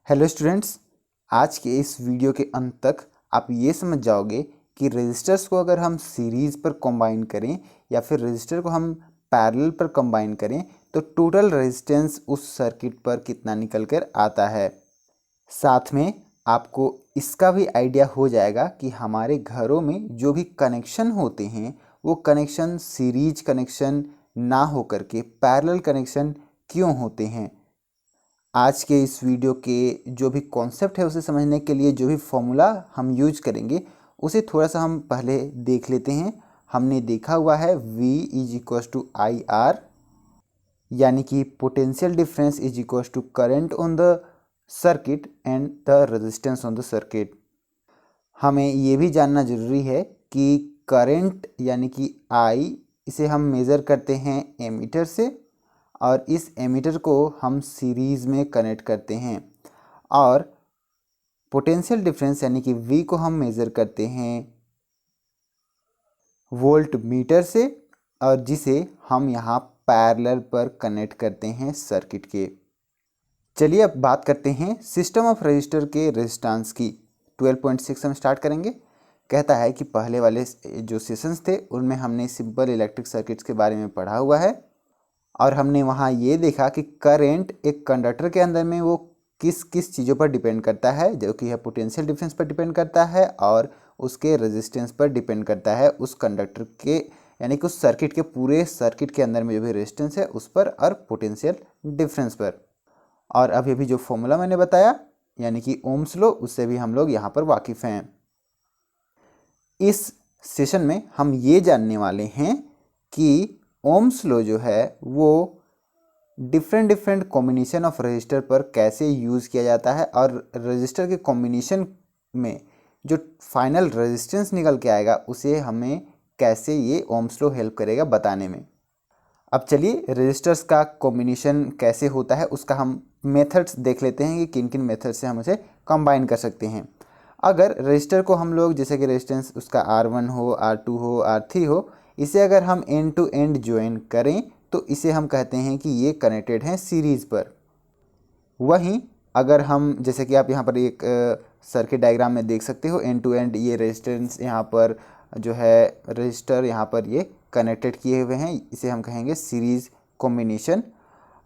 Hello students, आज के इस वीडियो के अंत तक आप ये समझ जाओगे कि रजिस्टर्स को अगर हम सीरीज़ पर कंबाइन करें या फिर रजिस्टर को हम पैरेलल पर कंबाइन करें तो टोटल रेजिस्टेंस उस सर्किट पर कितना निकल कर आता है। साथ में आपको इसका भी आइडिया हो जाएगा कि हमारे घरों में जो भी कनेक्शन होते हैं वो कनेक्शन सीरीज कनेक्शन ना होकर के पैरेलल कनेक्शन क्यों होते हैं। आज के इस वीडियो के जो भी कॉन्सेप्ट है उसे समझने के लिए जो भी फॉर्मूला हम यूज करेंगे उसे थोड़ा सा हम पहले देख लेते हैं। हमने देखा हुआ है V is equals to I R, यानी कि potential difference is equals to current on the circuit and the resistance on the circuit. हमें ये भी जानना ज़रूरी है कि करंट यानी कि I इसे हम मेज़र करते हैं एमीटर से और इस एमीटर को हम सीरीज़ में कनेक्ट करते हैं और पोटेंशियल डिफरेंस यानी कि V को हम मेज़र करते हैं वोल्ट मीटर से और जिसे हम यहाँ पैरेलल पर कनेक्ट करते हैं सर्किट के। चलिए अब बात करते हैं सिस्टम ऑफ रजिस्टर के रेजिस्टेंस की। 12.6 हम स्टार्ट करेंगे। कहता है कि पहले वाले जो सेशंस थे उनमें हमने सिंपल इलेक्ट्रिक सर्किट्स के बारे में पढ़ा हुआ है और हमने वहाँ ये देखा कि करंट एक कंडक्टर के अंदर में वो किस किस चीज़ों पर डिपेंड करता है, जो कि है पोटेंशियल डिफरेंस पर डिपेंड करता है और उसके रेजिस्टेंस पर डिपेंड करता है, उस कंडक्टर के यानी कि उस सर्किट के पूरे सर्किट के अंदर में जो भी रेजिस्टेंस है उस पर और पोटेंशियल डिफरेंस पर। और अभी अभी जो फॉर्मूला मैंने बताया यानी कि ओम्स लॉ, उससे भी हम लोग यहाँ पर वाकिफ़ हैं। इस सेशन में हम ये जानने वाले हैं कि ओम्स लॉ जो है वो डिफरेंट कॉम्बिनेशन ऑफ रजिस्टर पर कैसे यूज़ किया जाता है और रजिस्टर के कॉम्बिनेशन में जो फाइनल रेजिस्टेंस निकल के आएगा उसे हमें कैसे ये ओम्स लॉ हेल्प करेगा बताने में। अब चलिए रजिस्टर्स का कॉम्बिनेशन कैसे होता है उसका हम मेथड्स देख लेते हैं कि किन किन मेथड से हम उसे कंबाइन कर सकते हैं। अगर रजिस्टर को हम लोग जैसे कि रेजिस्टेंस उसका R1 हो, R2 हो, R3 हो, इसे अगर हम एंड टू एंड ज्वाइन करें तो इसे हम कहते हैं कि ये कनेक्टेड हैं सीरीज़ पर। वहीं अगर हम जैसे कि आप यहाँ पर एक सर्किट डायग्राम में देख सकते हो एंड टू एंड ये रेजिस्टेंस यहाँ पर जो है रजिस्टर यहाँ पर ये कनेक्टेड किए हुए हैं, इसे हम कहेंगे सीरीज़ कॉम्बिनेशन।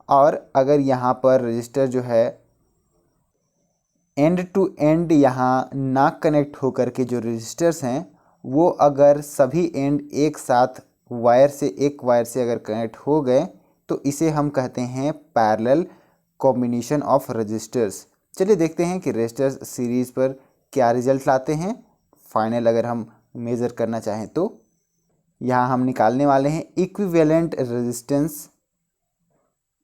और अगर यहाँ पर रजिस्टर जो है एंड टू एंड यहाँ ना कनेक्ट होकर के जो रजिस्टर्स हैं वो अगर सभी एंड एक साथ एक वायर से अगर कनेक्ट हो गए तो इसे हम कहते हैं पैरेलल कॉम्बिनेशन ऑफ रजिस्टर्स। चलिए देखते हैं कि रजिस्टर्स सीरीज़ पर क्या रिजल्ट लाते हैं फाइनल अगर हम मेज़र करना चाहें तो। यहाँ हम निकालने वाले हैं इक्विवेलेंट रेजिस्टेंस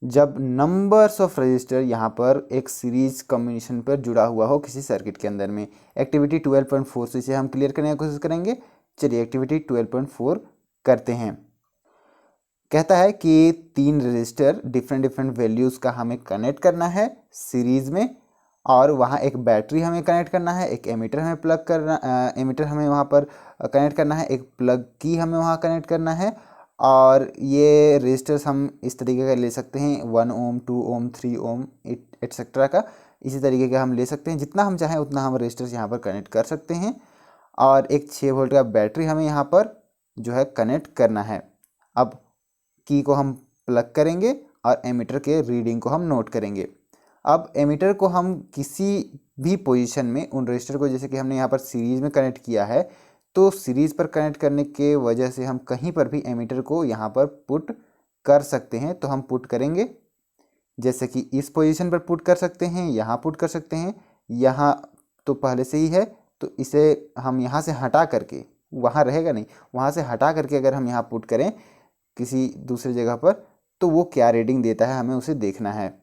जब नंबर्स ऑफ रजिस्टर यहाँ पर एक सीरीज कॉम्बिनेशन पर जुड़ा हुआ हो किसी सर्किट के अंदर में। एक्टिविटी 12.4 से इसे हम क्लियर करने की कोशिश करेंगे। चलिए एक्टिविटी 12.4 करते हैं। कहता है कि 3 रजिस्टर डिफरेंट वैल्यूज़ का हमें कनेक्ट करना है सीरीज़ में और वहाँ एक बैटरी हमें कनेक्ट करना है, एक एमीटर हमें प्लग करना एमीटर हमें वहाँ पर कनेक्ट करना है, एक प्लग की हमें वहाँ कनेक्ट करना है और ये रजिस्टर्स हम इस तरीके का ले सकते हैं 1 ओम 2 ओम 3 ओम एटसेट्रा का, इसी तरीके का हम ले सकते हैं। जितना हम चाहें उतना हम रजिस्टर्स यहाँ पर कनेक्ट कर सकते हैं और एक 6 वोल्ट का बैटरी हमें यहाँ पर जो है कनेक्ट करना है। अब की को हम प्लग करेंगे और एमीटर के रीडिंग को हम नोट करेंगे। अब एमीटर को हम किसी भी पोजीशन में उन रजिस्टर को जैसे कि हमने यहाँ पर सीरीज़ में कनेक्ट किया है तो सीरीज़ पर कनेक्ट करने के वजह से हम कहीं पर भी एमीटर को यहाँ पर पुट कर सकते हैं, तो हम पुट करेंगे। जैसे कि इस पोजीशन पर पुट कर सकते हैं, यहाँ पुट कर सकते हैं, यहाँ तो पहले से ही है तो इसे हम यहाँ से हटा करके, वहाँ रहेगा नहीं, वहाँ से हटा करके अगर हम यहाँ पुट करें किसी दूसरी जगह पर तो वो क्या रीडिंग देता है हमें उसे देखना है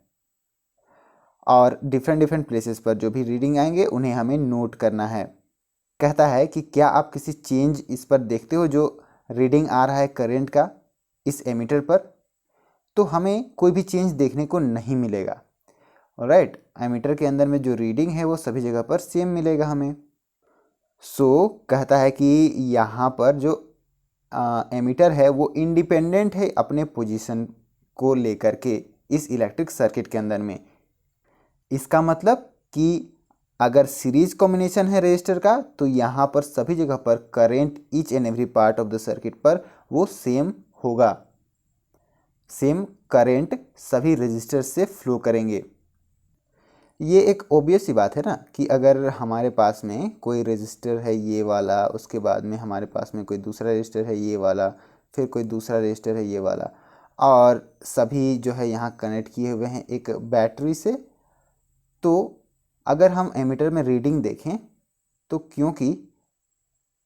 और डिफरेंट प्लेसेस पर जो भी रीडिंग आएंगे उन्हें हमें नोट करना है। कहता है कि क्या आप किसी चेंज इस पर देखते हो जो रीडिंग आ रहा है करंट का इस एमीटर पर, तो हमें कोई भी चेंज देखने को नहीं मिलेगा। राइट, एमीटर के अंदर में जो रीडिंग है वो सभी जगह पर सेम मिलेगा हमें। कहता है कि यहाँ पर जो एमीटर है वो इंडिपेंडेंट है अपने पोजीशन को लेकर के इस इलेक्ट्रिक सर्किट के अंदर में। इसका मतलब कि अगर सीरीज कॉम्बिनेशन है रजिस्टर का तो यहाँ पर सभी जगह पर current each and every part of the circuit पर वो सेम होगा, सेम करंट सभी रजिस्टर से फ्लो करेंगे। ये एक ऑब्वियस सी बात है ना कि अगर हमारे पास में कोई रजिस्टर है ये वाला, उसके बाद में हमारे पास में कोई दूसरा रजिस्टर है ये वाला, फिर कोई दूसरा रजिस्टर है ये वाला, और सभी जो है यहाँ कनेक्ट किए हुए हैं एक बैटरी से, तो अगर हम एमीटर में रीडिंग देखें तो क्योंकि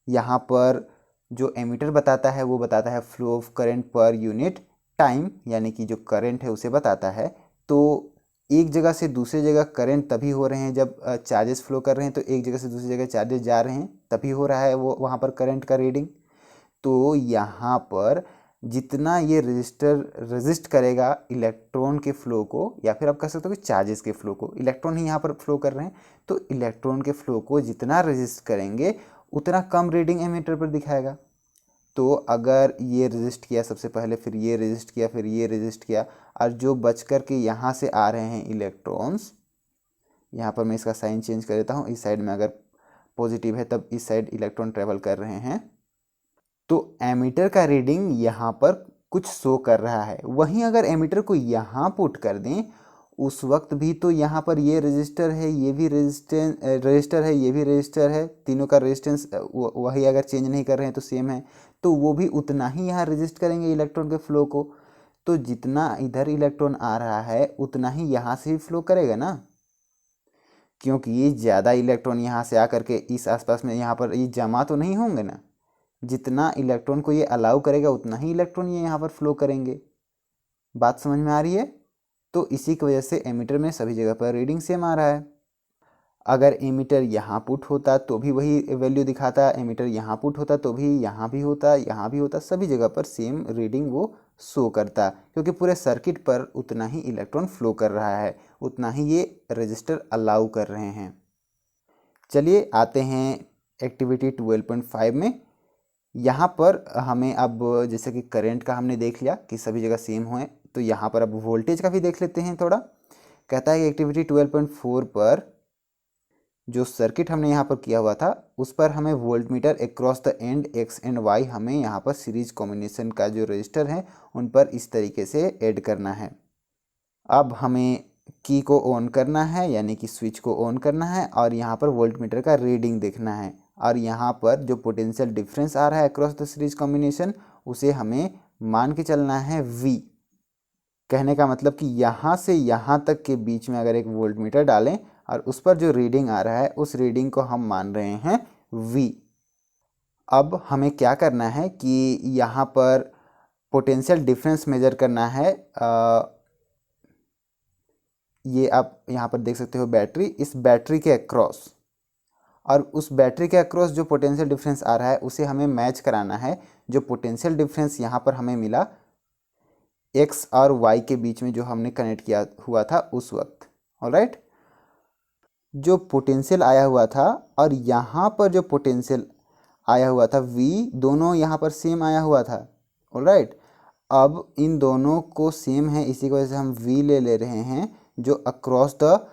यहाँ पर जो एमीटर बताता है वो बताता है flow of current per unit time, यानी कि जो करंट है उसे बताता है, तो एक जगह से दूसरी जगह करंट तभी हो रहे हैं जब चार्जेस फ्लो कर रहे हैं, तो एक जगह से दूसरी जगह चार्जेस जा रहे हैं तभी हो रहा है वो वहाँ पर करंट का रीडिंग। तो यहाँ पर जितना ये रजिस्टर रजिस्ट करेगा इलेक्ट्रॉन के फ्लो को, या फिर आप कह सकते हो कि चार्जेस के फ्लो को, इलेक्ट्रॉन ही यहाँ पर फ्लो कर रहे हैं, तो इलेक्ट्रॉन के फ्लो को जितना रजिस्ट करेंगे उतना कम रीडिंग एमीटर पर दिखाएगा। तो अगर ये रजिस्ट किया सबसे पहले, फिर ये रजिस्ट किया, फिर ये रजिस्ट किया, और जो बच कर के यहाँ से आ रहे हैं इलेक्ट्रॉन्स, यहाँ पर मैं इसका साइन चेंज कर देता हूँ, इस साइड में अगर पॉजिटिव है तब इस साइड इलेक्ट्रॉन ट्रेवल कर रहे हैं, तो एमीटर का रीडिंग यहाँ पर कुछ शो कर रहा है। वहीं अगर एमीटर को यहाँ पुट कर दें उस वक्त भी तो यहाँ पर ये रजिस्टर है, ये भी रजिस्टर है, ये भी रजिस्टर है, तीनों का रेजिस्टेंस वही अगर चेंज नहीं कर रहे हैं तो सेम है, तो वो भी उतना ही यहाँ रजिस्ट करेंगे इलेक्ट्रॉन के फ्लो को। तो जितना इधर इलेक्ट्रॉन आ रहा है उतना ही यहाँ से भी फ्लो करेगा ना, क्योंकि ये ज़्यादा इलेक्ट्रॉन यहाँ से आकर के इस आसपास में यहाँ पर ये जमा तो नहीं होंगे ना, जितना इलेक्ट्रॉन को ये अलाउ करेगा उतना ही इलेक्ट्रॉन ये यहाँ पर फ्लो करेंगे। बात समझ में आ रही है? तो इसी की वजह से एमीटर में सभी जगह पर रीडिंग सेम आ रहा है। अगर एमीटर यहाँ पुट होता तो भी वही वैल्यू दिखाता, एमीटर यहाँ पुट होता तो भी यहाँ भी होता, यहाँ भी होता, सभी जगह पर सेम रीडिंग वो शो करता, क्योंकि पूरे सर्किट पर उतना ही इलेक्ट्रॉन फ्लो कर रहा है, उतना ही ये रजिस्टर अलाउ कर रहे हैं। चलिए आते हैं एक्टिविटी 12.5 में। यहाँ पर हमें अब जैसे कि करंट का हमने देख लिया कि सभी जगह सेम हुए, तो यहाँ पर अब वोल्टेज का भी देख लेते हैं थोड़ा। कहता है कि एक्टिविटी 12.4 पर जो सर्किट हमने यहाँ पर किया हुआ था उस पर हमें voltmeter across the end X and Y हमें यहाँ पर सीरीज कॉम्बिनेशन का जो रजिस्टर है उन पर इस तरीके से ऐड करना है। अब हमें की को ऑन करना है, यानी कि स्विच को ऑन करना है, और यहाँ पर वोल्टमीटर का रीडिंग देखना है, और यहाँ पर जो पोटेंशियल डिफरेंस आ रहा है अक्रॉस द सीरीज कॉम्बिनेशन उसे हमें मान के चलना है V। कहने का मतलब कि यहाँ से यहाँ तक के बीच में अगर एक वोल्टमीटर डालें और उस पर जो रीडिंग आ रहा है उस रीडिंग को हम मान रहे हैं V। अब हमें क्या करना है कि यहाँ पर पोटेंशियल डिफरेंस मेजर करना है। ये आप यहाँ पर देख सकते हो बैटरी, इस बैटरी के अक्रॉस, और उस बैटरी के अक्रॉस जो पोटेंशियल डिफरेंस आ रहा है उसे हमें मैच कराना है जो पोटेंशियल डिफरेंस यहाँ पर हमें मिला x और y के बीच में जो हमने कनेक्ट किया हुआ था उस वक्त। ऑलराइट, जो पोटेंशियल आया हुआ था और यहाँ पर जो पोटेंशियल आया हुआ था v, दोनों यहाँ पर सेम आया हुआ था। ऑलराइट, अब इन दोनों को सेम है, इसी की वजह से हम v ले रहे हैं, जो अक्रॉस द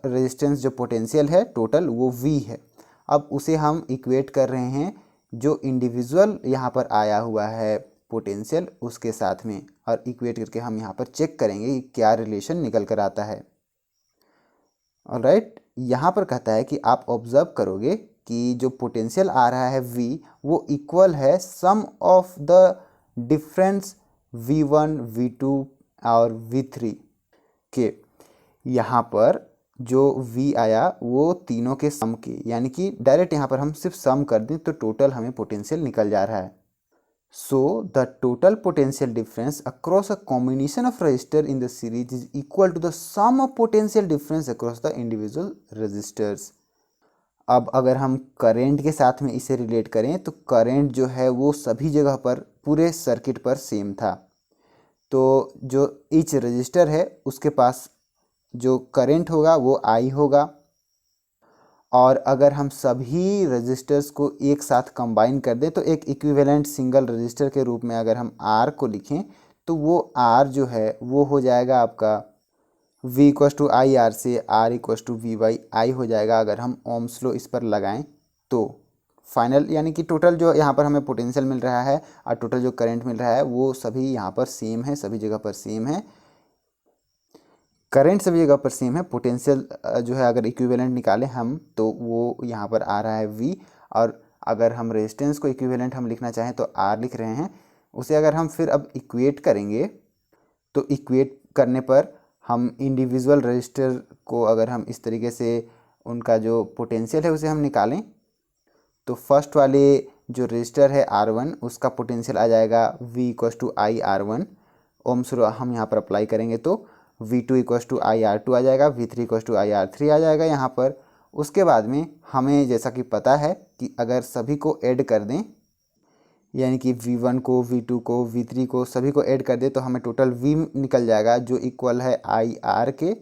रेजिस्टेंस जो पोटेंशियल है टोटल वो v है। अब उसे हम इक्वेट कर रहे हैं जो इंडिविजुअल यहाँ पर आया हुआ है पोटेंशियल उसके साथ में, और इक्वेट करके हम यहाँ पर चेक करेंगे कि क्या रिलेशन निकल कर आता है। ऑलराइट, यहाँ पर कहता है कि आप ऑब्जर्व करोगे कि जो पोटेंशियल आ रहा है v वो इक्वल है sum of the difference v1 v2 और v3 के। यहाँ पर जो v आया वो तीनों के सम के, यानी कि डायरेक्ट यहाँ पर हम सिर्फ सम कर दें तो टोटल हमें पोटेंशियल निकल जा रहा है। So the total potential difference across a combination of resistor in the series is equal to the sum of potential difference across the individual resistors। अब अगर हम करंट के साथ में इसे रिलेट करें तो करंट जो है वो सभी जगह पर पूरे सर्किट पर सेम था, तो जो ईच रजिस्टर है उसके पास जो करंट होगा वो I होगा, और अगर हम सभी रजिस्टर्स को एक साथ कंबाइन कर दें तो एक इक्विवेलेंट सिंगल रजिस्टर के रूप में अगर हम R को लिखें तो वो R जो है वो हो जाएगा आपका V equals to I R से R equals to V by I हो जाएगा अगर हम ओम्स लॉ इस पर लगाएं तो। फाइनल यानी कि टोटल जो यहाँ पर हमें पोटेंशियल मिल रहा है और टोटल जो करंट मिल रहा है वो सभी यहाँ पर सेम है, सभी जगह पर सेम है। करंट सभी जगह पर सेम है। पोटेंशियल जो है अगर इक्विवेलेंट निकालें हम तो वो यहाँ पर आ रहा है V, और अगर हम रेजिस्टेंस को इक्विवेलेंट हम लिखना चाहें तो R लिख रहे हैं। उसे अगर हम फिर अब इक्वेट करेंगे तो इक्वेट करने पर हम इंडिविजुअल रजिस्टर को अगर हम इस तरीके से उनका जो पोटेंशियल है उसे हम निकालें तो फर्स्ट वाले जो रजिस्टर है R1 उसका पोटेंशियल आ जाएगा V equals to I R1। Ohm's law हम यहाँ पर अप्लाई करेंगे तो V2 equals to I R2 आ जाएगा, V3 equals to I R3 आ जाएगा यहाँ पर। उसके बाद में हमें जैसा कि पता है कि अगर सभी को ऐड कर दें यानी कि V1 को, V2 को, V3 को सभी को ऐड कर दे तो हमें टोटल V निकल जाएगा जो इक्वल है आई आर के।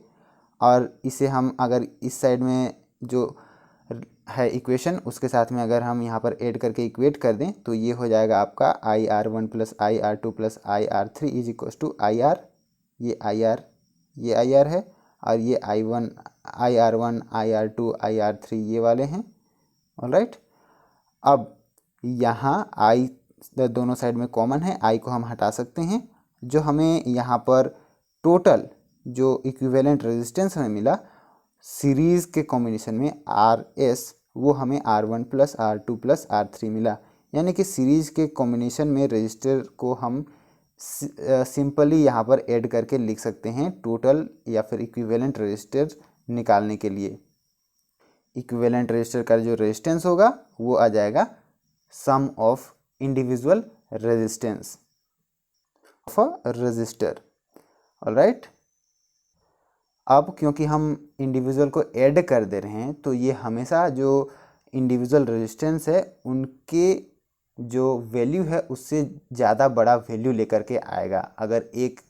और इसे हम अगर इस साइड में जो है इक्वेशन उसके साथ में अगर हम यहाँ पर ऐड करके इक्वेट कर दें तो ये हो जाएगा आपका I R one plus I R two plus I R three is equals to I R. ये आई आर है और ये I one I R one I R two I R three ये वाले हैं। ऑलराइट, अब यहाँ आई दोनों साइड में कॉमन है, आई को हम हटा सकते हैं। जो हमें यहाँ पर टोटल जो इक्विवेलेंट रेजिस्टेंस हमें मिला सीरीज़ के कॉम्बिनेशन में आर एस वो हमें R one plus R two plus R three मिला। यानी कि सीरीज़ के कॉम्बिनेशन में रजिस्टर को हम सिंपली यहाँ पर ऐड करके लिख सकते हैं टोटल या फिर इक्विवेलेंट रजिस्टर निकालने के लिए। इक्विवेलेंट रजिस्टर का जो रेजिस्टेंस होगा वो आ जाएगा sum of individual resistance of a resistor. Alright, अब क्योंकि हम इंडिविजुअल को ऐड कर दे रहे हैं तो ये हमेशा जो इंडिविजुअल रेजिस्टेंस है उनके जो वैल्यू है उससे ज़्यादा बड़ा वैल्यू लेकर के आएगा। अगर 1,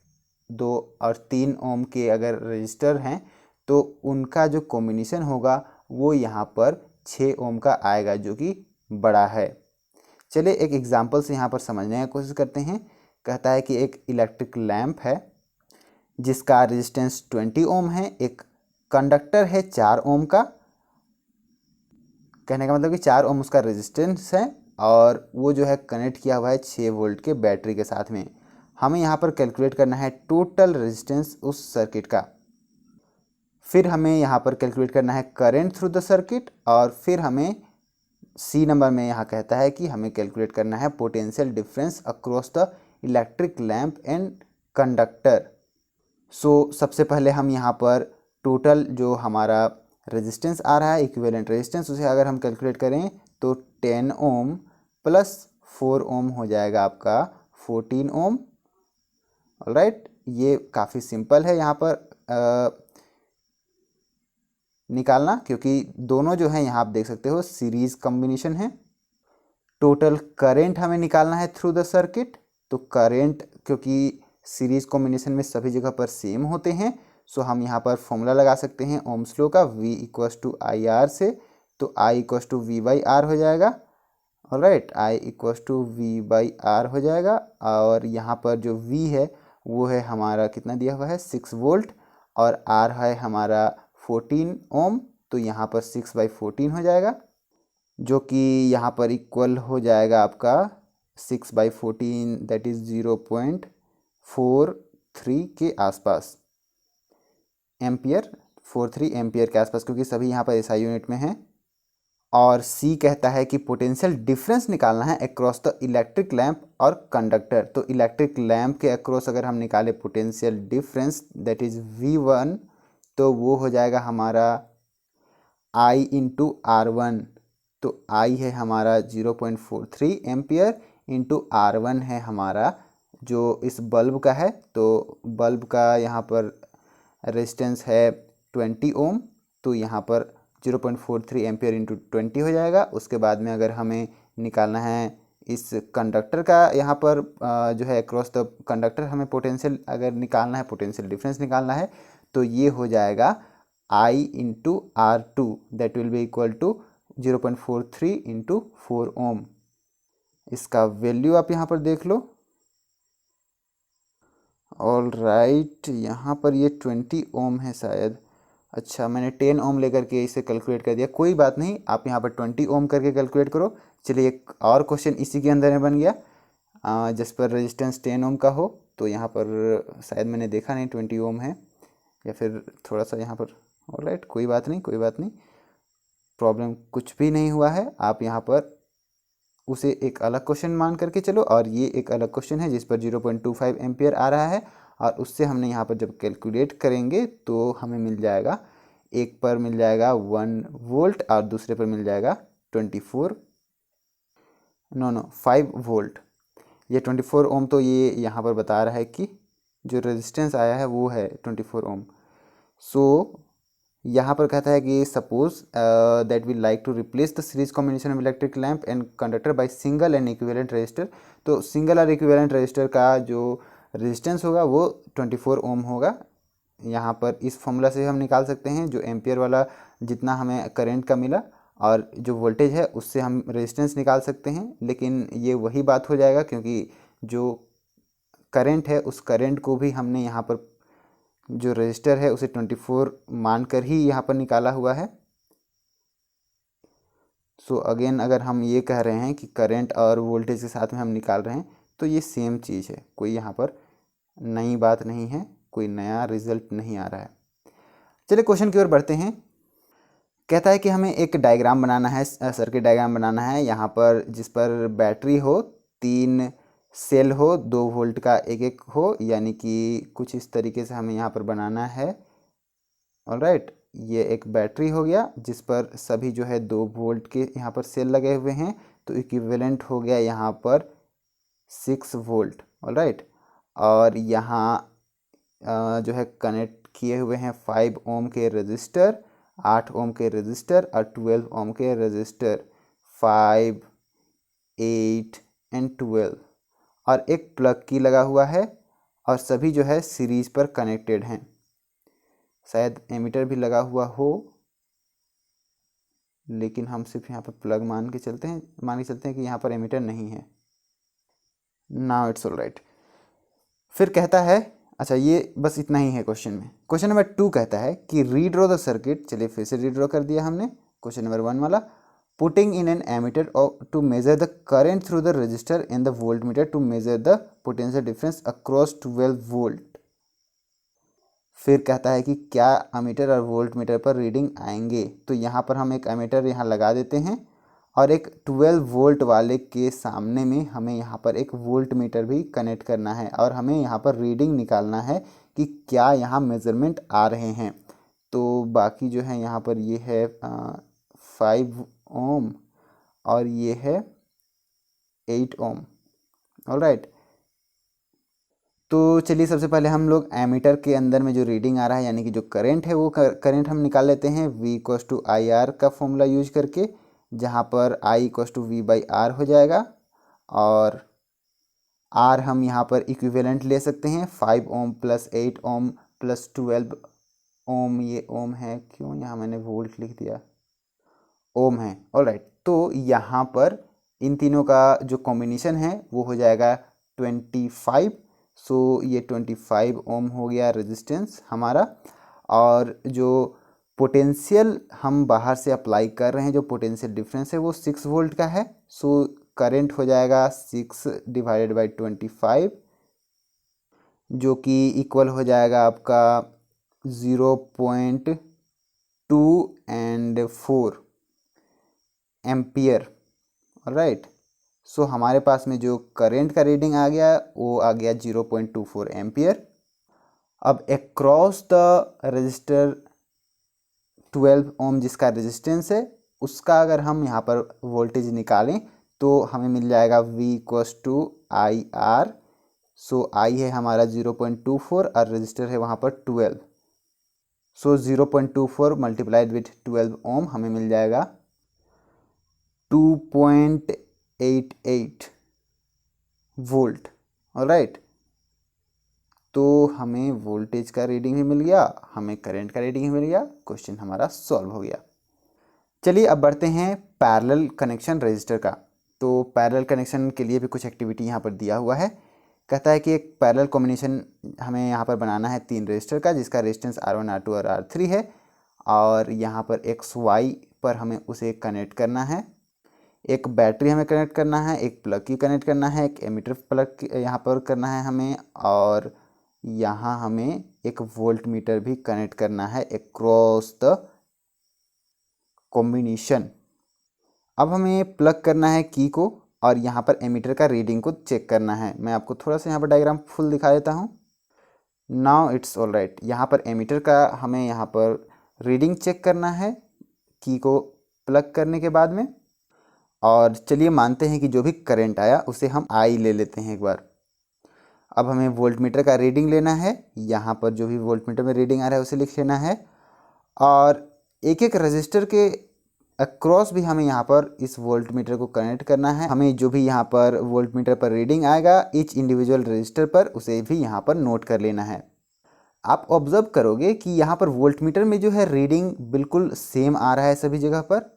2 और 3 ओम के अगर रजिस्टर हैं तो उनका जो कॉम्बिनेशन होगा वो यहाँ पर 6 ओम का आएगा जो कि बड़ा है। चलिए एक एग्जांपल से यहाँ पर समझने की कोशिश करते हैं। कहता है कि एक इलेक्ट्रिक लैंप है जिसका रेजिस्टेंस 20 ओम है, एक कंडक्टर है 4 ओम का। कहने का मतलब कि 4 ओम उसका रेजिस्टेंस है और वो जो है कनेक्ट किया हुआ है 6 वोल्ट के बैटरी के साथ में। हमें यहाँ पर कैलकुलेट करना है टोटल रेजिस्टेंस उस सर्किट का। फिर हमें यहाँ पर कैलकुलेट करना है करंट थ्रू द सर्किट, और फिर हमें सी नंबर में यहाँ कहता है कि हमें कैलकुलेट करना है potential difference across the electric lamp and conductor. So सबसे पहले हम यहाँ पर टोटल जो हमारा रेजिस्टेंस आ रहा है इक्विवेलेंट रेजिस्टेंस उसे अगर हम कैलकुलेट करें तो 10 ओम प्लस 4 ओम हो जाएगा आपका 14 ओम। ऑलराइट, ये काफ़ी सिंपल है यहाँ पर निकालना क्योंकि दोनों जो है यहाँ आप देख सकते हो सीरीज कॉम्बिनेशन है। टोटल करेंट हमें निकालना है थ्रू द सर्किट, तो करेंट क्योंकि सीरीज कॉम्बिनेशन में सभी जगह पर सेम होते हैं सो हम यहाँ पर फॉर्मूला लगा सकते हैं ओम्स लॉ का V equals to I R से, तो I equals to V by R हो जाएगा। Alright, I equals to V by R हो जाएगा और यहाँ पर जो V है वो है हमारा कितना दिया हुआ है 6 वोल्ट और R है हमारा 14 ओम, तो यहाँ पर 6/14 हो जाएगा जो कि यहाँ पर इक्वल हो जाएगा आपका 6/14 दैट इज़ 0.43 के आसपास एम्पियर, 43 एम्पियर के आसपास क्योंकि सभी यहाँ पर SI यूनिट में हैं। और C कहता है कि पोटेंशियल डिफरेंस निकालना है अक्रॉस द इलेक्ट्रिक लैंप और कंडक्टर। तो इलेक्ट्रिक लैंप के अक्रॉस अगर हम निकाले potential difference that is V1 तो वो हो जाएगा हमारा I इंटू R1। तो I है हमारा 0.43 एम्पियर इंटू R1 है हमारा जो इस बल्ब का है, तो बल्ब का यहाँ पर रेजिस्टेंस है 20 ओम, तो यहाँ पर 0.43 एम्पियर इंटू 20 हो जाएगा। उसके बाद में अगर हमें निकालना है इस कंडक्टर का यहाँ पर जो है अक्रॉस द कंडक्टर हमें पोटेंशियल अगर निकालना है पोटेंशियल डिफरेंस निकालना है तो ये हो जाएगा I into R2 that will be equal to 0.43 into 4 ohm. इसका वैल्यू आप यहाँ पर देख लो। ऑल राइट, यहाँ पर ये 20 ओम है शायद। अच्छा, मैंने 10 ओम लेकर के इसे कैलकुलेट कर दिया, कोई बात नहीं, आप यहाँ पर 20 ओम करके कैलकुलेट करो। चलिए एक और क्वेश्चन इसी के अंदर में बन गया, जिस पर रेजिस्टेंस 10 ओम का हो। तो यहाँ पर शायद मैंने देखा नहीं 20 ओम है, या फिर थोड़ा सा यहाँ पर। ऑल राइट, कोई बात नहीं, कोई बात नहीं, प्रॉब्लम कुछ भी नहीं हुआ है। आप यहाँ पर उसे एक अलग क्वेश्चन मान करके चलो, और ये एक अलग क्वेश्चन है जिस पर 0.25 एम्पियर आ रहा है, और उससे हमने यहाँ पर जब कैलकुलेट करेंगे तो हमें मिल जाएगा, एक पर मिल जाएगा 1 वोल्ट और दूसरे पर मिल जाएगा 5 वोल्ट। ये 24 ओम, तो ये यहाँ पर बता रहा है कि जो रेजिस्टेंस आया है वो है 24 ओम। सो यहाँ पर कहता है कि suppose that we like to replace the series combination of electric lamp and conductor by single and equivalent resistor. तो सिंगल और इक्विवेलेंट रेजिस्टर का जो रेजिस्टेंस होगा वो 24 ओम होगा। यहाँ पर इस फॉर्मूला से हम निकाल सकते हैं, जो एम्पियर वाला जितना हमें करंट का मिला और जो वोल्टेज है उससे हम रेजिस्टेंस निकाल सकते हैं। लेकिन ये वही बात हो जाएगा, क्योंकि जो करंट है उस करंट को भी हमने यहाँ पर जो रजिस्टर है उसे 24 मानकर ही यहाँ पर निकाला हुआ है। सो अगेन अगर हम ये कह रहे हैं कि करंट और वोल्टेज के साथ में हम निकाल रहे हैं तो ये सेम चीज़ है, कोई यहाँ पर नई बात नहीं है, कोई नया रिजल्ट नहीं आ रहा है। चलिए क्वेश्चन की ओर बढ़ते हैं। कहता है कि हमें एक डायग्राम बनाना है, सर्किट डायग्राम बनाना है यहाँ पर, जिस पर बैटरी हो, 3 सेल हो, 2 वोल्ट का एक एक हो, यानी कि कुछ इस तरीके से हमें यहाँ पर बनाना है। ऑलराइट, ये एक बैटरी हो गया जिस पर सभी जो है 2 वोल्ट के यहाँ पर सेल लगे हुए हैं, तो इक्विवेलेंट हो गया यहाँ पर 6 वोल्ट। ऑलराइट, और यहाँ जो है कनेक्ट किए हुए हैं 5 ओम के रजिस्टर, 8 ओम के रजिस्टर और 12 ओम के रजिस्टर, 5, 8 एंड 12, और एक प्लग की लगा हुआ है, और सभी जो है सीरीज पर कनेक्टेड हैं। शायद एमीटर भी लगा हुआ हो, लेकिन हम सिर्फ यहाँ पर प्लग मान के चलते हैं कि यहाँ पर एमीटर नहीं है। Now it's all right. फिर कहता है, अच्छा ये बस इतना ही है क्वेश्चन में। क्वेश्चन नंबर 2 कहता है कि रीड्रॉ द सर्किट। चलिए फिर से रीड्रॉ कर दिया हमने क्वेश्चन नंबर 1 वाला। Putting in an ammeter to measure the current through the resistor in the voltmeter to measure the potential difference across 12 volt. फिर कहता है कि क्या अमीटर और वोल्ट मीटर पर रीडिंग आएंगे। तो यहाँ पर हम एक अमीटर यहाँ लगा देते हैं, और एक 12 वोल्ट वाले के सामने में हमें यहाँ पर एक वोल्ट मीटर भी कनेक्ट करना है, और हमें यहाँ पर रीडिंग निकालना है कि क्या यहाँ मेज़रमेंट आ रहे हैं। तो बाकी जो है यहाँ पर ये है 5 ओम और ये है 8 ओम। ऑलराइट, तो चलिए सबसे पहले हम लोग एमीटर के अंदर में जो रीडिंग आ रहा है, यानी कि जो करंट है, वो करंट हम निकाल लेते हैं V equals to I R का फॉर्मूला यूज करके, जहाँ पर I equals to V by R हो जाएगा, और R हम यहाँ पर इक्विवेलेंट ले सकते हैं, 5 ओम प्लस 8 ओम प्लस 12 ओम। ये ओम है, क्यों यहाँ मैंने वोल्ट लिख दिया, ओम है। ऑलराइट, तो यहाँ पर इन तीनों का जो कॉम्बिनेशन है वो हो जाएगा 25। सो ये 25 ओम हो गया रेजिस्टेंस हमारा। और जो पोटेंशियल हम बाहर से अप्लाई कर रहे हैं, जो पोटेंशियल डिफरेंस है वो 6 वोल्ट का है। सो करंट हो जाएगा 6 डिवाइडेड बाई 25, जो कि इक्वल हो जाएगा आपका 0.2 एम्पियर। राइट, सो हमारे पास में जो करंट का रीडिंग आ गया वो आ गया 0.24 एम्पियर। अब अक्रॉस द रजिस्टर 12 ओम जिसका रेजिस्टेंस है, उसका अगर हम यहाँ पर वोल्टेज निकालें तो हमें मिल जाएगा V equals to I R. So I है हमारा 0.24 और रजिस्टर है वहाँ पर 12। सो 0.24 मल्टीप्लाइड विथ 12 ओम हमें मिल जाएगा 2.88 वोल्ट। ऑलराइट, तो हमें वोल्टेज का रीडिंग भी मिल गया, हमें करंट का रीडिंग भी मिल गया, क्वेश्चन हमारा सॉल्व हो गया। चलिए अब बढ़ते हैं पैरेलल कनेक्शन रजिस्टर का। तो पैरेलल कनेक्शन के लिए भी कुछ एक्टिविटी यहाँ पर दिया हुआ है। कहता है कि एक पैरेलल कॉम्बिनेशन हमें यहाँ पर बनाना है 3 रेजिस्टर का, जिसका रेजिस्टेंस R1 R2 और R3 है, और यहाँ पर XY पर हमें उसे कनेक्ट करना है। एक बैटरी हमें कनेक्ट करना है, एक प्लग की कनेक्ट करना है, एक एमीटर प्लग यहाँ पर करना है हमें, और यहाँ हमें एक वोल्ट मीटर भी कनेक्ट करना है अक्रॉस द कॉम्बिनेशन। अब हमें प्लग करना है की को, और यहाँ पर एमीटर का रीडिंग को चेक करना है। मैं आपको थोड़ा सा यहाँ पर डायग्राम फुल दिखा देता हूँ। Now it's all right. यहाँ पर एमीटर का हमें यहाँ पर रीडिंग चेक करना है की को प्लग करने के बाद में, और चलिए मानते हैं कि जो भी करंट आया उसे हम आई ले लेते हैं एक बार। अब हमें वोल्ट मीटर का रीडिंग लेना है, यहाँ पर जो भी वोल्ट मीटर में रीडिंग आ रहा है उसे लिख लेना है, और एक एक रजिस्टर के अक्रॉस भी हमें यहाँ पर इस वोल्ट मीटर को कनेक्ट करना है। हमें जो भी यहाँ पर वोल्ट मीटर पर रीडिंग आएगा ईच इंडिविजुअल रजिस्टर पर, उसे भी यहाँ पर नोट कर लेना है। आप ऑब्जर्व करोगे कि यहाँ पर वोल्ट मीटर में जो है रीडिंग बिल्कुल सेम आ रहा है सभी जगह पर।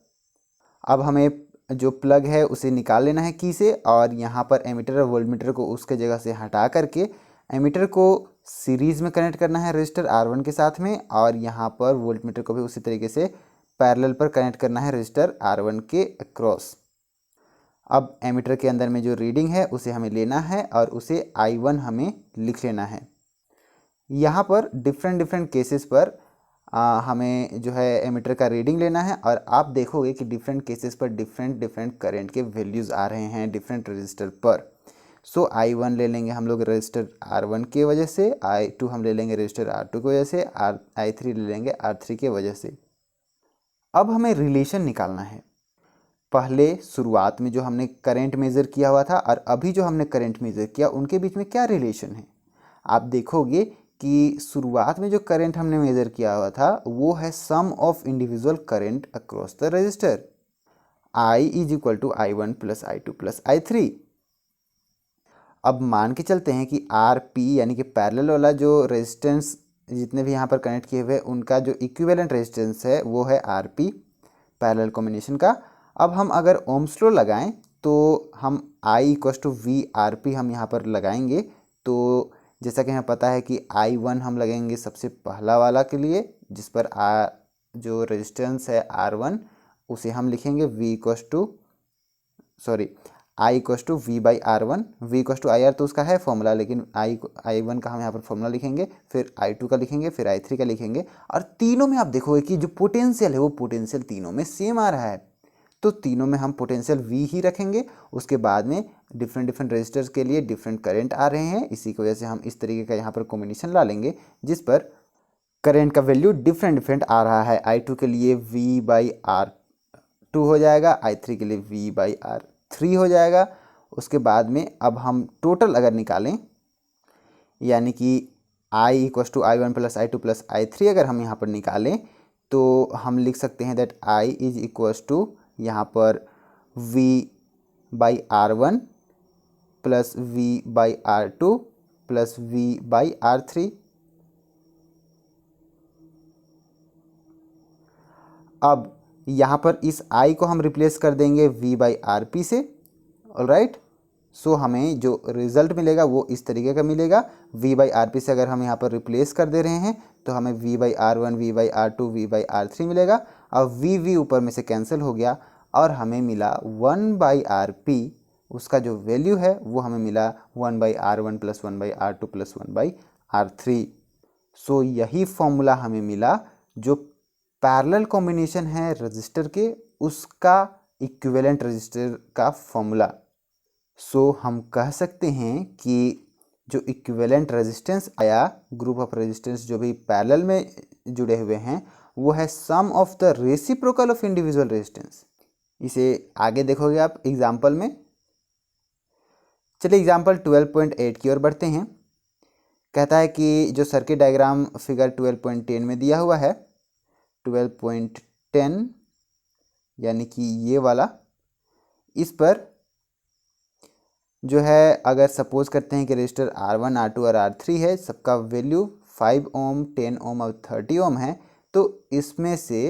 अब हमें जो प्लग है उसे निकाल लेना है की से, और यहाँ पर एमीटर और वोल्ट मीटर को उसके जगह से हटा करके एमीटर को सीरीज़ में कनेक्ट करना है रजिस्टर R1 के साथ में, और यहाँ पर वोल्ट मीटर को भी उसी तरीके से पैरेलल पर कनेक्ट करना है रजिस्टर R1 के अक्रॉस। अब एमीटर के अंदर में जो रीडिंग है उसे हमें लेना है और उसे I1 हमें लिख लेना है। यहाँ पर डिफरेंट केसेस पर हमें जो है एमीटर का रीडिंग लेना है, और आप देखोगे कि डिफरेंट केसेस पर डिफरेंट करंट के वैल्यूज़ आ रहे हैं डिफरेंट रजिस्टर पर। सो I1 ले लेंगे हम लोग रजिस्टर R1 के वजह से, I2 हम ले लेंगे रजिस्टर R2 की वजह से, I3 ले लेंगे R3 के वजह से। अब हमें रिलेशन निकालना है। पहले शुरुआत में जो हमने करंट मेज़र किया हुआ था और अभी जो हमने करंट मेज़र किया उनके बीच में क्या रिलेशन है। आप देखोगे कि शुरुआत में जो करंट हमने मेज़र किया हुआ था वो है sum of individual current across the resistor, I is equal to I1 plus I2 plus I3। अब मान के चलते हैं कि RP यानी कि पैरेलल वाला जो रेजिस्टेंस जितने भी यहाँ पर कनेक्ट किए हुए उनका जो इक्विवेलेंट रेजिस्टेंस है वो है RP पैरेलल कॉम्बिनेशन का। अब हम अगर ओम्स लॉ लगाएं तो हम I इक्वल टू VRP हम यहाँ पर लगाएंगे। तो जैसा कि हमें पता है कि I1 हम लगेंगे सबसे पहला वाला के लिए, जिस पर जो रेजिस्टेंस है R1 उसे हम लिखेंगे I equal to V by R1। V इक्वल टू IR तो उसका है फॉर्मूला, लेकिन I1 का हम यहाँ पर फॉर्मूला लिखेंगे, फिर I2 का लिखेंगे, फिर I3 का लिखेंगे। और तीनों में आप देखोगे कि जो पोटेंशियल है वो पोटेंशियल तीनों में सेम आ रहा है, तो तीनों में हम पोटेंशियल V ही रखेंगे। उसके बाद में डिफरेंट रेजिस्टर्स के लिए डिफरेंट करंट आ रहे हैं, इसी की वजह से हम इस तरीके का यहाँ पर कॉम्बिनेशन ला लेंगे जिस पर करंट का वैल्यू डिफरेंट आ रहा है। I2 के लिए V बाई R2 हो जाएगा, I3 के लिए V बाई R3 हो जाएगा। उसके बाद में अब हम टोटल अगर निकालें, यानी कि I equal to I1 plus I2 plus I3 अगर हम यहाँ पर निकालें तो हम लिख सकते हैं that I is equal to यहाँ पर V by R1 plus V by R2 plus V by R3। अब यहाँ पर इस I को हम रिप्लेस कर देंगे V बाई RP से। ऑलराइट, सो हमें जो रिज़ल्ट मिलेगा वो इस तरीके का मिलेगा। V बाई RP से अगर हम यहाँ पर रिप्लेस कर दे रहे हैं तो हमें V by R1 V by R2 V by R3 मिलेगा। अब V ऊपर में से कैंसिल हो गया और हमें मिला 1 बाई RP, उसका जो वैल्यू है वो हमें मिला 1 by R1 plus 1 by R2 plus 1 by R3। सो यही फॉर्मूला हमें मिला जो पैरेलल कॉम्बिनेशन है रजिस्टर के उसका इक्विवेलेंट रजिस्टर का फॉर्मूला। सो हम कह सकते हैं कि जो इक्विवेलेंट रेजिस्टेंस आया, ग्रुप ऑफ रेजिस्टेंस जो भी पैरेलल में जुड़े हुए हैं, वो है sum of the reciprocal of individual resistance. इसे आगे देखोगे आप एग्जाम्पल में। चलिए एग्जाम्पल 12.8 की ओर बढ़ते हैं। कहता है कि जो सर्किट डायग्राम फिगर 12.10 में दिया हुआ है, 12.10 यानी कि ये वाला, इस पर जो है अगर सपोज करते हैं कि रजिस्टर R1 R2 और R3 है, सबका वैल्यू 5 ओम 10 ओम और 30 ओम है, तो इसमें से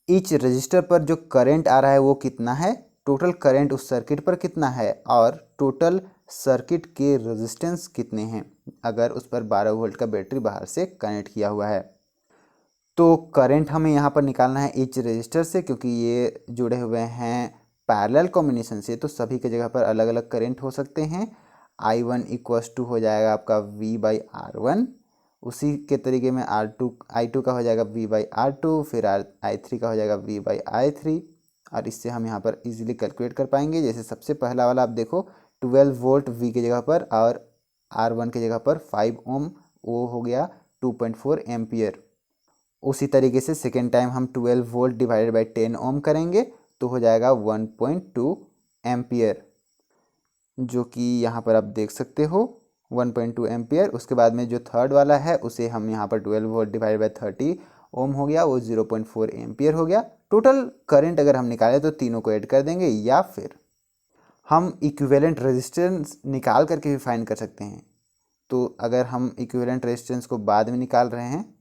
ईच रजिस्टर पर जो करंट आ रहा है वो कितना है, टोटल करंट उस सर्किट पर कितना है, और टोटल सर्किट के रेजिस्टेंस कितने हैं अगर उस पर 12 वोल्ट का बैटरी बाहर से कनेक्ट किया हुआ है। तो करंट हमें यहाँ पर निकालना है ईच रजिस्टर से, क्योंकि ये जुड़े हुए हैं पैरेलल कॉम्बिनेशन से, तो सभी के जगह पर अलग अलग करंट हो सकते हैं। I1 इक्वस टू हो जाएगा आपका V/R1, उसी के तरीके में I2 का हो जाएगा V/R2, फिर I3 का हो जाएगा V/I3, और इससे हम यहाँ पर इजीली कैलकुलेट कर पाएंगे। जैसे सबसे पहला वाला आप देखो 12 वोल्ट V के जगह पर और R1 के जगह पर 5 ओम, वो हो गया 2.4 एम्पियर। उसी तरीके से सेकेंड टाइम हम 12 वोल्ट डिवाइडेड बाई 10 ओम करेंगे तो हो जाएगा 1.2 एम्पियर, जो कि यहाँ पर आप देख सकते हो 1.2 एम्पियर। उसके बाद में जो थर्ड वाला है उसे हम यहाँ पर 12 वोल्ट डिवाइड बाई 30 ओम हो गया, वो 0.4 एम्पियर हो गया। टोटल करंट अगर हम निकालें तो तीनों को ऐड कर देंगे, या फिर हम इक्विवेलेंट रेजिस्टेंस निकाल करके भी फाइंड कर सकते हैं। तो अगर हम इक्विवेलेंट रेजिस्टेंस को बाद में निकाल रहे हैं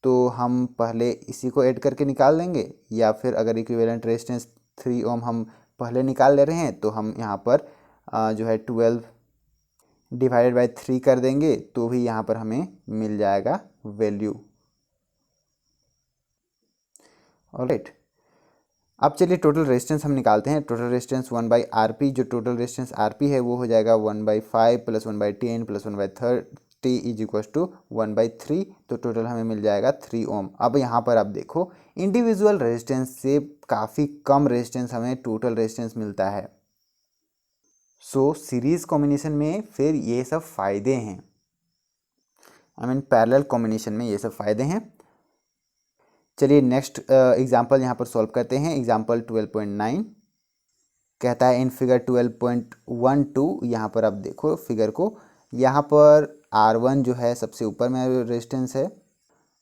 तो हम पहले इसी को ऐड करके निकाल देंगे, या फिर अगर इक्विवेलेंट रेजिस्टेंस 3 ओम हम पहले निकाल ले रहे हैं तो हम यहाँ पर जो है 12 डिवाइडेड बाई 3 कर देंगे, तो भी यहाँ पर हमें मिल जाएगा वैल्यू। ऑलराइट, अब चलिए टोटल रेजिस्टेंस हम निकालते हैं। टोटल रेजिस्टेंस 1/RP, जो टोटल रेजिस्टेंस RP है वो हो जाएगा 1/5 plus 1/10 plus 1/30 is equal to 1/3, तो टोटल हमें मिल जाएगा 3 ओम। अब यहाँ पर आप देखो इंडिविजुअल रेजिस्टेंस से काफ़ी कम रेजिस्टेंस हमें टोटल रेजिस्टेंस मिलता है। सो सीरीज कॉम्बिनेशन में फिर ये सब फायदे हैं, पैरेलल कॉम्बिनेशन में ये सब फायदे हैं। चलिए नेक्स्ट एग्जाम्पल यहाँ पर सॉल्व करते हैं। एग्जाम्पल 12.9 कहता है इन फिगर 12.12, यहाँ पर आप देखो फिगर को, यहाँ पर R1 जो है सबसे ऊपर में रेजिस्टेंस है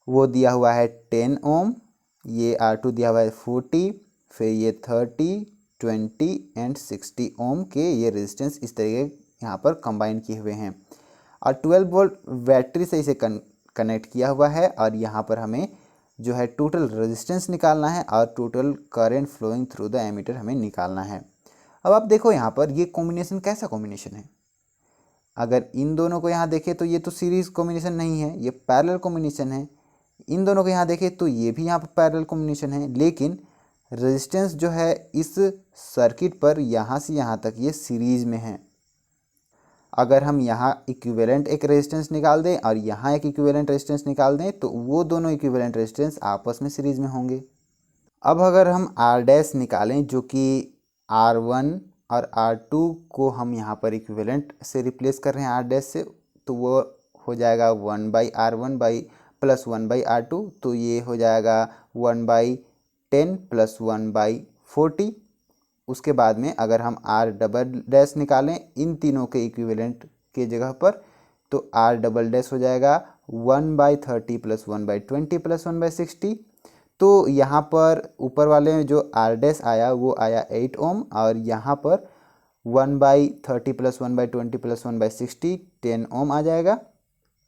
वो दिया हुआ है 10 ओम, ये R2 दिया हुआ है 40, फिर ये 30, 20 एंड 60 ओम के ये रेजिस्टेंस इस तरीके यहाँ पर कंबाइन किए हुए हैं, और 12 वोल्ट बैटरी से इसे कनेक्ट किया हुआ है, और यहाँ पर हमें जो है टोटल रेजिस्टेंस निकालना है और total current flowing through the ammeter हमें निकालना है। अब आप देखो यहाँ पर ये कॉम्बिनेशन कैसा कॉम्बिनेशन है। अगर इन दोनों को यहाँ देखें तो ये तो सीरीज कॉम्बिनेशन नहीं है, ये पैरेलल कॉम्बिनेशन है। इन दोनों को यहाँ देखें तो ये भी यहाँ पर पैरेलल कॉम्बिनेशन है, लेकिन रेजिस्टेंस जो है इस सर्किट पर यहाँ से यहाँ तक ये सीरीज में है। अगर हम यहाँ इक्विवेलेंट एक रेजिस्टेंस निकाल दें और यहाँ एक इक्विवेलेंट रेजिस्टेंस निकाल दें तो वो दोनों इक्विवेलेंट रेजिस्टेंस आपस में सीरीज में होंगे। अब अगर हम R डैश निकालें, जो कि R1 और R2 को हम यहाँ पर इक्विवेलेंट से रिप्लेस कर रहे हैं R डैश से, तो वो हो जाएगा 1/R1 बाई प्लस 1/R2, तो ये हो जाएगा 1/10 प्लस 1/40। उसके बाद में अगर हम R डबल डैश निकालें इन तीनों के इक्विवेलेंट के जगह पर, तो R डबल डैश हो जाएगा 1/30 प्लस 1/20 प्लस 1/60। तो यहाँ पर ऊपर वाले में जो R डैश आया वो आया 8 ओम, और यहाँ पर 1/30 प्लस 1/20 प्लस 1/60 10 ओम आ जाएगा।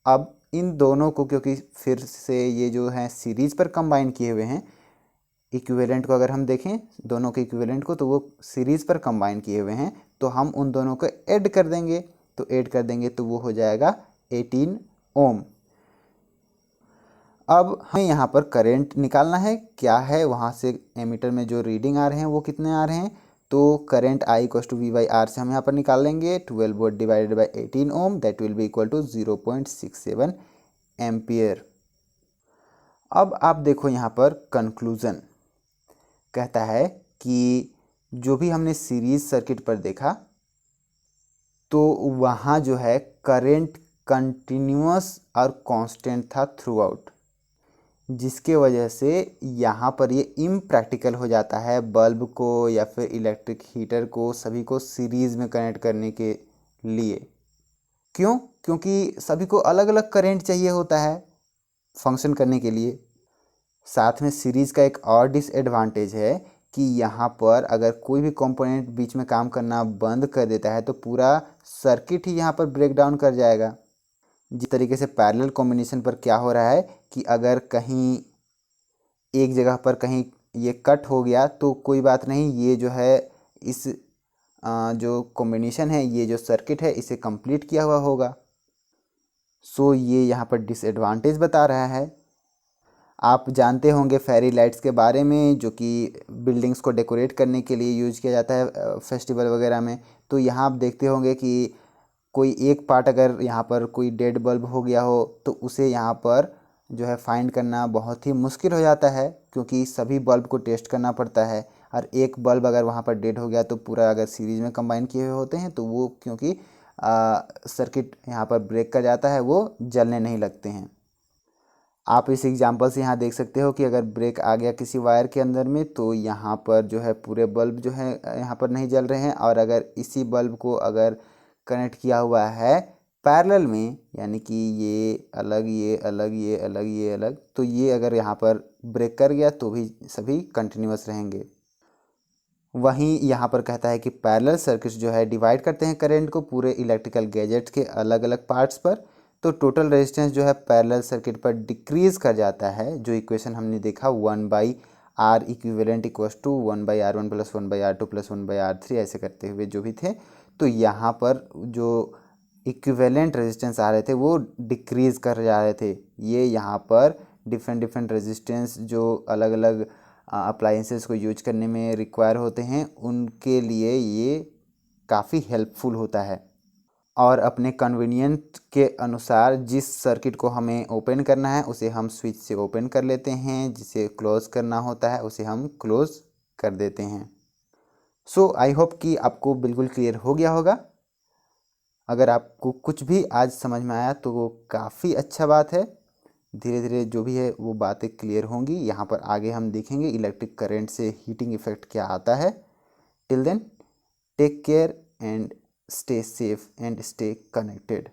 अब इन दोनों को, क्योंकि फिर से ये जो है सीरीज पर कंबाइन किए हुए हैं, इक्विवेलेंट को अगर हम देखें दोनों के इक्विवेलेंट को, तो वो सीरीज़ पर कंबाइन किए हुए हैं, तो हम उन दोनों को ऐड कर देंगे। तो ऐड कर देंगे तो वो हो जाएगा 18 ओम। अब हमें यहाँ पर करंट निकालना है, क्या है वहाँ से एमीटर में जो रीडिंग आ रहे हैं वो कितने आ रहे हैं। तो current I equal to V/R से हम यहाँ पर निकाल लेंगे 12 volt divided by 18 ohm, that will be equal to 0.67 ampere. अब आप देखो यहाँ पर कंक्लूजन कहता है कि जो भी हमने सीरीज सर्किट पर देखा तो वहाँ जो है करंट कंटिन्यूअस और कांस्टेंट था थ्रू आउट, जिसके वजह से यहाँ पर ये इम्प्रैक्टिकल हो जाता है बल्ब को या फिर इलेक्ट्रिक हीटर को सभी को सीरीज़ में कनेक्ट करने के लिए। क्यों? क्योंकि सभी को अलग अलग करंट चाहिए होता है फंक्शन करने के लिए। साथ में सीरीज़ का एक और डिसएडवांटेज है कि यहाँ पर अगर कोई भी कंपोनेंट बीच में काम करना बंद कर देता है तो पूरा सर्किट ही यहाँ पर ब्रेक डाउन कर जाएगा। जिस तरीके से पैरेलल कॉम्बिनेशन पर क्या हो रहा है कि अगर कहीं एक जगह पर कहीं ये कट हो गया तो कोई बात नहीं, ये जो है इस जो कॉम्बिनेशन है, ये जो सर्किट है, इसे कंप्लीट किया हुआ होगा। सो ये यहाँ पर डिसएडवांटेज बता रहा है। आप जानते होंगे फेरी लाइट्स के बारे में, जो कि बिल्डिंग्स को डेकोरेट करने के लिए यूज किया जाता है फेस्टिवल वगैरह में। तो यहाँ आप देखते होंगे कि कोई एक पार्ट अगर यहाँ पर कोई डेड बल्ब हो गया हो तो उसे यहाँ पर जो है फाइंड करना बहुत ही मुश्किल हो जाता है, क्योंकि सभी बल्ब को टेस्ट करना पड़ता है। और एक बल्ब अगर वहाँ पर डेड हो गया तो पूरा अगर सीरीज में कंबाइन किए हुए होते हैं तो वो, क्योंकि सर्किट यहाँ पर ब्रेक कर जाता है, वो जलने नहीं लगते हैं। आप इस एग्जांपल से यहाँ देख सकते हो कि अगर ब्रेक आ गया किसी वायर के अंदर में तो यहाँ पर जो है पूरे बल्ब जो है यहाँ पर नहीं जल रहे हैं। और अगर इसी बल्ब को अगर कनेक्ट किया हुआ है पैरेलल में, यानी कि ये अलग, ये अलग, ये अलग, ये अलग, तो ये अगर यहाँ पर ब्रेक कर गया तो भी सभी कंटिन्यूअस रहेंगे। वहीं यहाँ पर कहता है कि पैरेलल सर्किट्स जो है डिवाइड करते हैं करंट को पूरे इलेक्ट्रिकल गैजेट्स के अलग अलग पार्ट्स पर। तो टोटल रेजिस्टेंस जो है पैरेलल सर्किट पर डिक्रीज कर जाता है। जो इक्वेशन हमने देखा 1/R equivalent equals to 1/R1 plus 1/R2 plus 1/R3 ऐसे करते हुए जो भी थे, तो यहाँ पर जो इक्विवेलेंट रेजिस्टेंस आ रहे थे वो डिक्रीज कर जा रहे थे। ये यहाँ पर डिफरेंट डिफरेंट रेजिस्टेंस जो अलग अलग अप्लायंसेस को यूज करने में रिक्वायर होते हैं, उनके लिए ये काफ़ी हेल्पफुल होता है। और अपने कन्वीनियंट के अनुसार जिस सर्किट को हमें ओपन करना है उसे हम स्विच से ओपन कर लेते हैं, जिसे क्लोज करना होता है उसे हम क्लोज कर देते हैं। सो आई होप कि आपको बिल्कुल क्लियर हो गया होगा। अगर आपको कुछ भी आज समझ में आया तो वो काफ़ी अच्छा बात है। धीरे धीरे जो भी है वो बातें क्लियर होंगी। यहाँ पर आगे हम देखेंगे इलेक्ट्रिक करंट से हीटिंग इफेक्ट क्या आता है। Till then take care and stay safe and stay connected.